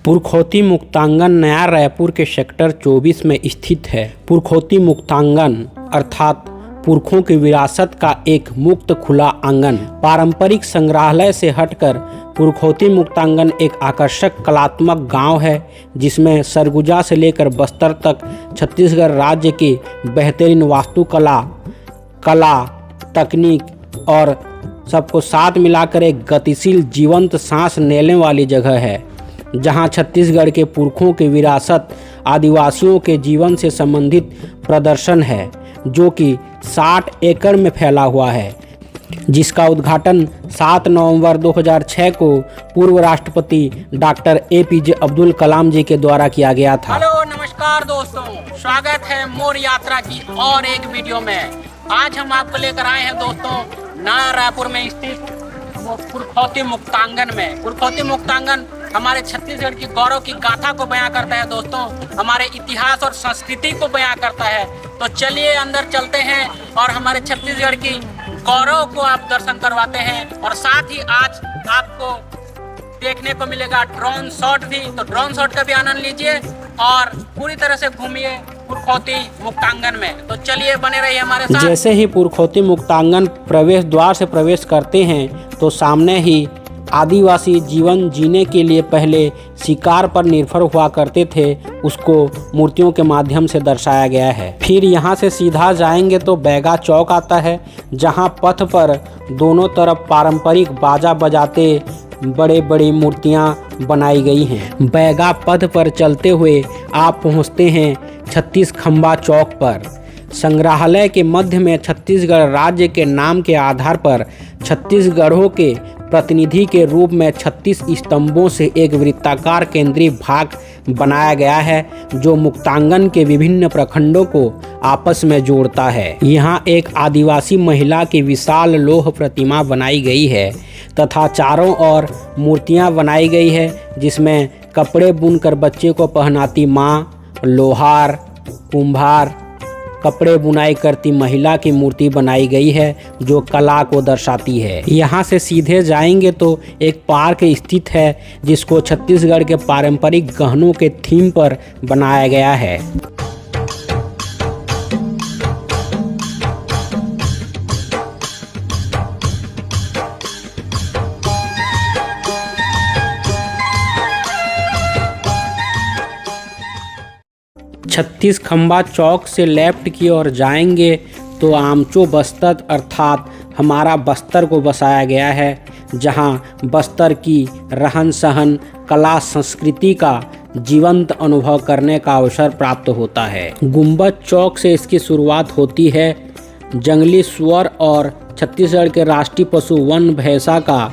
पुरखौती मुक्तांगन नया रायपुर के सेक्टर 24 में स्थित है। पुरखौती मुक्तांगन अर्थात पुरखों की विरासत का एक मुक्त खुला आंगन। पारंपरिक संग्रहालय से हटकर पुरखौती मुक्तांगन एक आकर्षक कलात्मक गांव है, जिसमें सरगुजा से लेकर बस्तर तक छत्तीसगढ़ राज्य की बेहतरीन वास्तुकला, कला, तकनीक और सबको साथ मिलाकर एक गतिशील जीवंत सांस लेने वाली जगह है, जहां छत्तीसगढ़ के पुरखों की विरासत, आदिवासियों के जीवन से संबंधित प्रदर्शन है, जो कि 60 एकड़ में फैला हुआ है, जिसका उद्घाटन 7 नवंबर 2006 को पूर्व राष्ट्रपति डॉक्टर APJ अब्दुल कलाम जी के द्वारा किया गया था। हेलो नमस्कार दोस्तों, स्वागत है मोर यात्रा की और एक वीडियो में। आज हम आपको लेकर आए हैं दोस्तों नया रायपुर में स्थित पुरखौती मुक्तांगन में। पुरखौती मुक्तांगन हमारे छत्तीसगढ़ की गौरव की गाथा को बयां करता है दोस्तों, हमारे इतिहास और संस्कृति को बयां करता है। तो चलिए अंदर चलते हैं और हमारे छत्तीसगढ़ की गौरव को आप दर्शन करवाते हैं। और साथ ही आज आपको देखने को मिलेगा ड्रोन शॉट भी, तो ड्रोन शॉट का भी आनंद लीजिए और पूरी तरह से घूमिए पुरखौती मुक्तांगन में। तो चलिए बने रहिए हमारे साथ। जैसे ही पुरखौती मुक्तांगन प्रवेश द्वार से प्रवेश करते हैं तो सामने ही आदिवासी जीवन जीने के लिए पहले शिकार पर निर्भर हुआ करते थे, उसको मूर्तियों के माध्यम से दर्शाया गया है। फिर यहाँ से सीधा जाएंगे तो बैगा चौक आता है, जहाँ पथ पर दोनों तरफ पारंपरिक बाजा बजाते बड़े बड़ी मूर्तियाँ बनाई गई हैं। बैगा पथ पर चलते हुए आप पहुँचते हैं 36 खंबा चौक पर। संग्रहालय के मध्य में छत्तीसगढ़ राज्य के नाम के आधार पर छत्तीसगढ़ों के प्रतिनिधि के रूप में 36 स्तंभों से एक वृत्ताकार केंद्रीय भाग बनाया गया है, जो मुक्तांगन के विभिन्न प्रखंडों को आपस में जोड़ता है। यहाँ एक आदिवासी महिला की विशाल लौह प्रतिमा बनाई गई है तथा चारों ओर मूर्तियाँ बनाई गई है, जिसमें कपड़े बुनकर बच्चे को पहनाती माँ, लोहार, कुम्हार, कपड़े बुनाई करती महिला की मूर्ति बनाई गई है, जो कला को दर्शाती है। यहाँ से सीधे जाएंगे तो एक पार्क स्थित है, जिसको छत्तीसगढ़ के पारंपरिक गहनों के थीम पर बनाया गया है। छत्तीस खंबा चौक से लेफ्ट की ओर जाएंगे तो आमचो बस्तर अर्थात हमारा बस्तर को बसाया गया है, जहां बस्तर की रहन सहन, कला, संस्कृति का जीवंत अनुभव करने का अवसर प्राप्त होता है। गुंबद चौक से इसकी शुरुआत होती है। जंगली सुअर और छत्तीसगढ़ के राष्ट्रीय पशु वन भैंसा का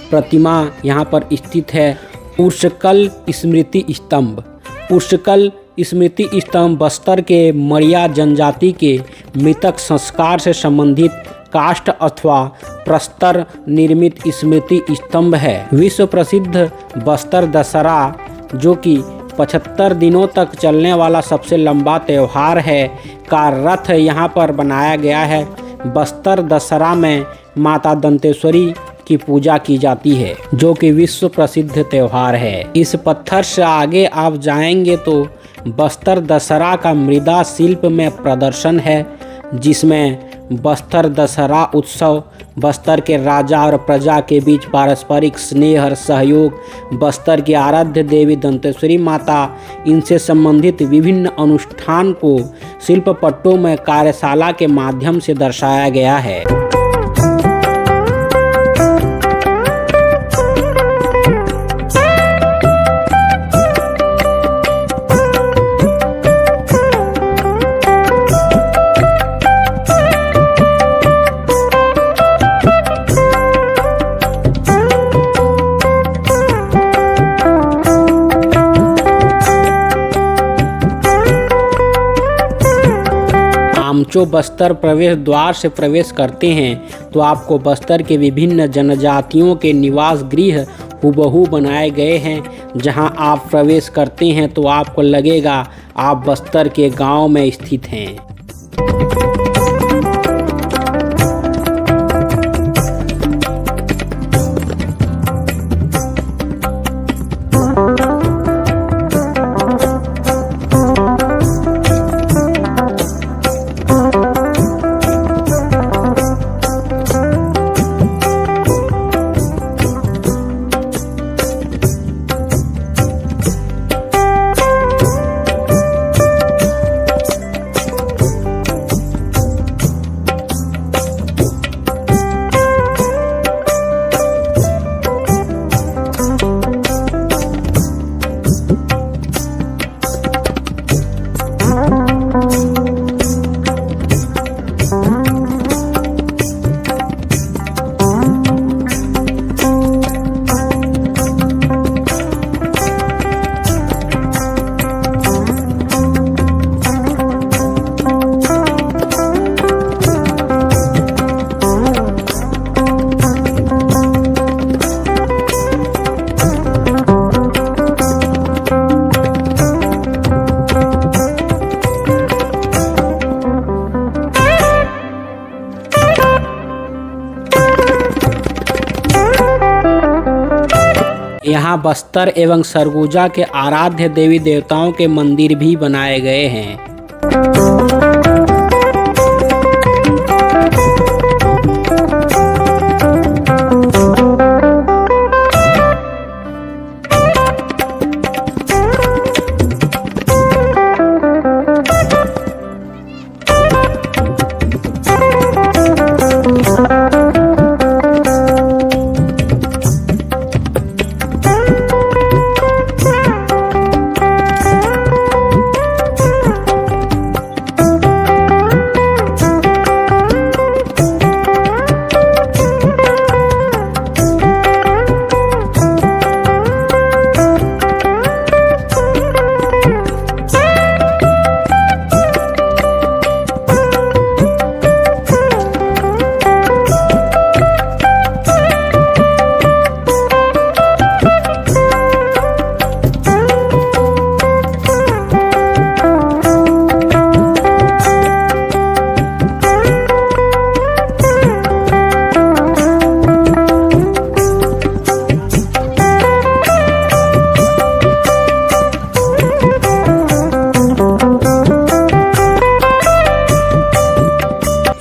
प्रतिमा यहाँ पर स्थित है। पुष्कल स्मृति स्तंभ। पुष्कल स्मृति स्तंभ बस्तर के मड़िया जनजाति के मृतक संस्कार से संबंधित काष्ठ अथवा प्रस्तर निर्मित स्मृति स्तंभ है। विश्व प्रसिद्ध बस्तर दशहरा, जो कि 75 दिनों तक चलने वाला सबसे लंबा त्यौहार है, का रथ यहाँ पर बनाया गया है। बस्तर दशहरा में माता दंतेश्वरी की पूजा की जाती है, जो कि विश्व प्रसिद्ध त्यौहार है। इस पत्थर से आगे आप जाएंगे तो बस्तर दशहरा का मृदा शिल्प में प्रदर्शन है, जिसमें बस्तर दशहरा उत्सव, बस्तर के राजा और प्रजा के बीच पारस्परिक स्नेह और सहयोग, बस्तर की आराध्य देवी दंतेश्वरी माता, इनसे संबंधित विभिन्न अनुष्ठान को शिल्प पट्टों में कार्यशाला के माध्यम से दर्शाया गया है। आमचो बस्तर प्रवेश द्वार से प्रवेश करते हैं तो आपको बस्तर के विभिन्न जनजातियों के निवास गृह हूबहू बनाए गए हैं। जहां आप प्रवेश करते हैं तो आपको लगेगा आप बस्तर के गांव में स्थित हैं। यहाँ बस्तर एवं सरगुजा के आराध्य देवी देवताओं के मंदिर भी बनाए गए हैं।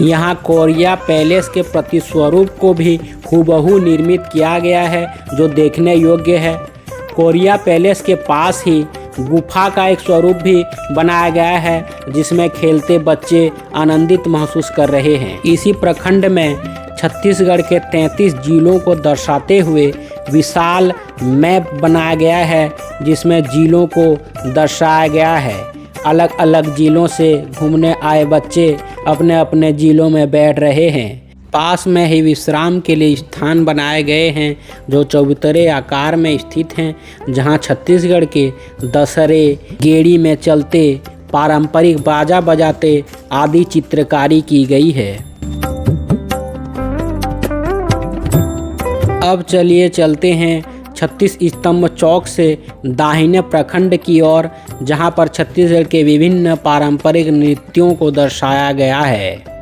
यहाँ कोरिया पैलेस के प्रतिस्वरूप को भी हूबहू निर्मित किया गया है, जो देखने योग्य है। कोरिया पैलेस के पास ही गुफा का एक स्वरूप भी बनाया गया है, जिसमें खेलते बच्चे आनंदित महसूस कर रहे हैं। इसी प्रखंड में छत्तीसगढ़ के 33 जिलों को दर्शाते हुए विशाल मैप बनाया गया है, जिसमें जिलों को दर्शाया गया है। अलग अलग जिलों से घूमने आए बच्चे अपने अपने जिलों में बैठ रहे हैं। पास में ही विश्राम के लिए स्थान बनाए गए हैं, जो चौबूतरे आकार में स्थित हैं, जहां छत्तीसगढ़ के दशहरे गेड़ी में चलते पारंपरिक बाजा बजाते आदि चित्रकारी की गई है। अब चलिए चलते हैं 36 स्तंभ चौक से दाहिने प्रखंड की ओर, जहां पर छत्तीसगढ़ के विभिन्न पारंपरिक नृत्यों को दर्शाया गया है।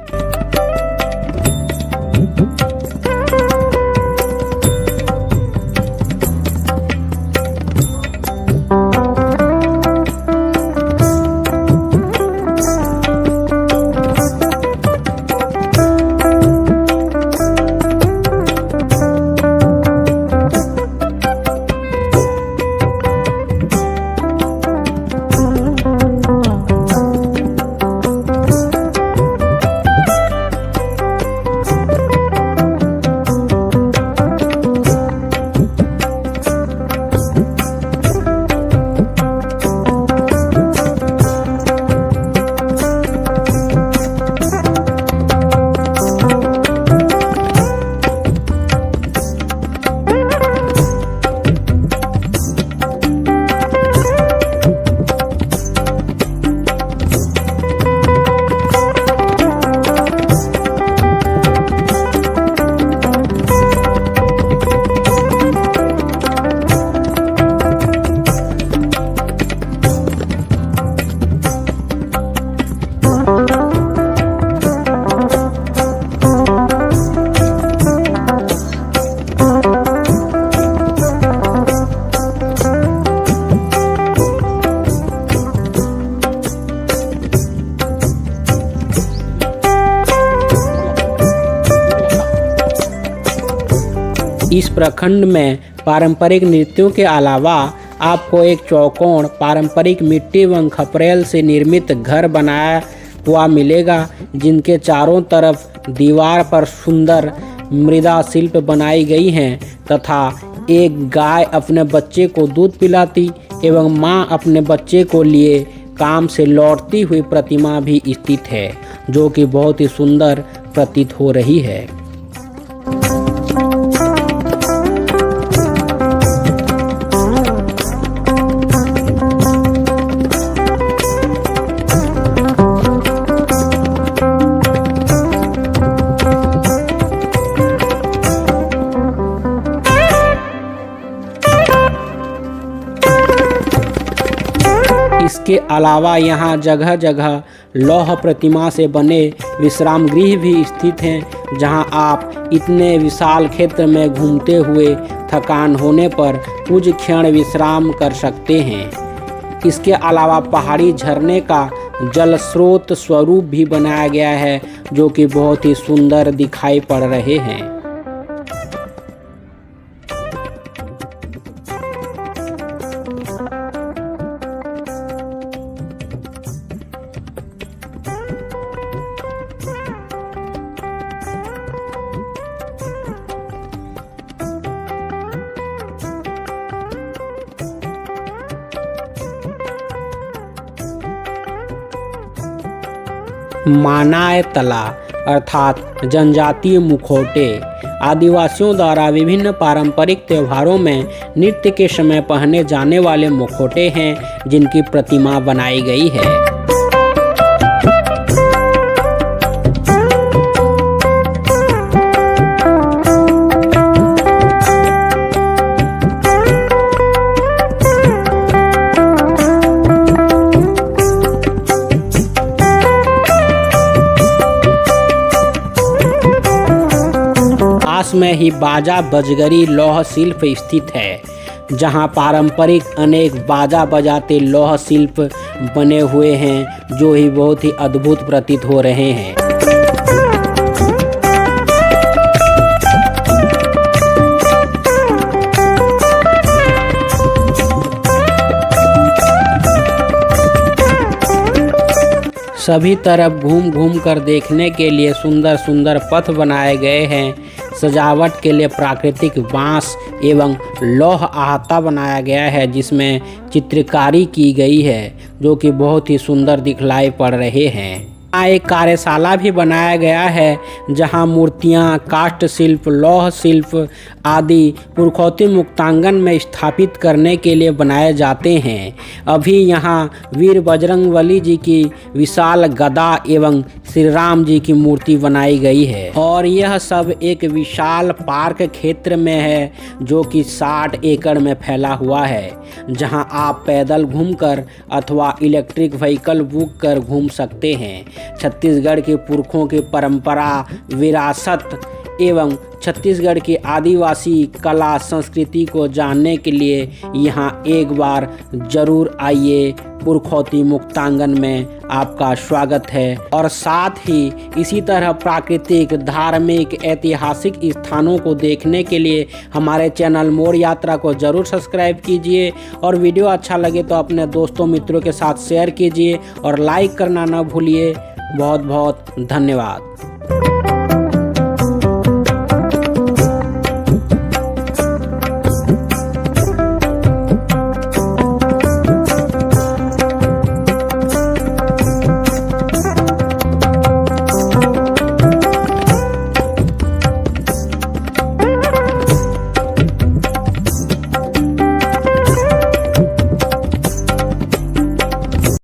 इस प्रखंड में पारंपरिक नृत्यों के अलावा आपको एक चौकोर पारंपरिक मिट्टी एवं खपरेल से निर्मित घर बनाया हुआ मिलेगा, जिनके चारों तरफ दीवार पर सुंदर मृदा शिल्प बनाई गई हैं तथा एक गाय अपने बच्चे को दूध पिलाती एवं माँ अपने बच्चे को लिए काम से लौटती हुई प्रतिमा भी स्थित है, जो कि बहुत ही सुंदर प्रतीत हो रही है। इसके अलावा यहाँ जगह जगह लौह प्रतिमा से बने विश्राम गृह भी स्थित हैं, जहां आप इतने विशाल क्षेत्र में घूमते हुए थकान होने पर कुछ क्षण विश्राम कर सकते हैं। इसके अलावा पहाड़ी झरने का जल स्रोत स्वरूप भी बनाया गया है, जो कि बहुत ही सुंदर दिखाई पड़ रहे हैं। मानाय तला अर्थात जनजातीय मुखौटे आदिवासियों द्वारा विभिन्न पारंपरिक त्योहारों में नृत्य के समय पहने जाने वाले मुखौटे हैं, जिनकी प्रतिमा बनाई गई है। पास में ही बाजा बजगरी लौह शिल्प स्थित है, जहां पारंपरिक अनेक बाजा बजाते लौह शिल्प बने हुए हैं, जो ही बहुत ही अद्भुत प्रतीत हो रहे हैं। सभी तरफ घूम घूम कर देखने के लिए सुंदर सुंदर पथ बनाए गए हैं। सजावट के लिए प्राकृतिक बांस एवं लौह आहता बनाया गया है, जिसमें चित्रकारी की गई है, जो कि बहुत ही सुंदर दिखलाई पड़ रहे हैं। यहाँ एक कार्यशाला भी बनाया गया है, जहाँ मूर्तियाँ, काष्ठ शिल्प, लौह शिल्प आदि पुरखौती मुक्तांगन में स्थापित करने के लिए बनाए जाते हैं। अभी यहाँ वीर बजरंगबली जी की विशाल गदा एवं श्री राम जी की मूर्ति बनाई गई है, और यह सब एक विशाल पार्क क्षेत्र में है, जो कि 60 एकड़ में फैला हुआ है, जहां आप पैदल घूमकर अथवा इलेक्ट्रिक व्हीकल बुक कर घूम सकते हैं। छत्तीसगढ़ के पुरखों की परंपरा, विरासत एवं छत्तीसगढ़ की आदिवासी कला संस्कृति को जानने के लिए यहाँ एक बार जरूर आइए। पुरखौती मुक्तांगन में आपका स्वागत है। और साथ ही इसी तरह प्राकृतिक, धार्मिक, ऐतिहासिक स्थानों को देखने के लिए हमारे चैनल मोर यात्रा को जरूर सब्सक्राइब कीजिए, और वीडियो अच्छा लगे तो अपने दोस्तों मित्रों के साथ शेयर कीजिए और लाइक करना न भूलिए। बहुत बहुत धन्यवाद।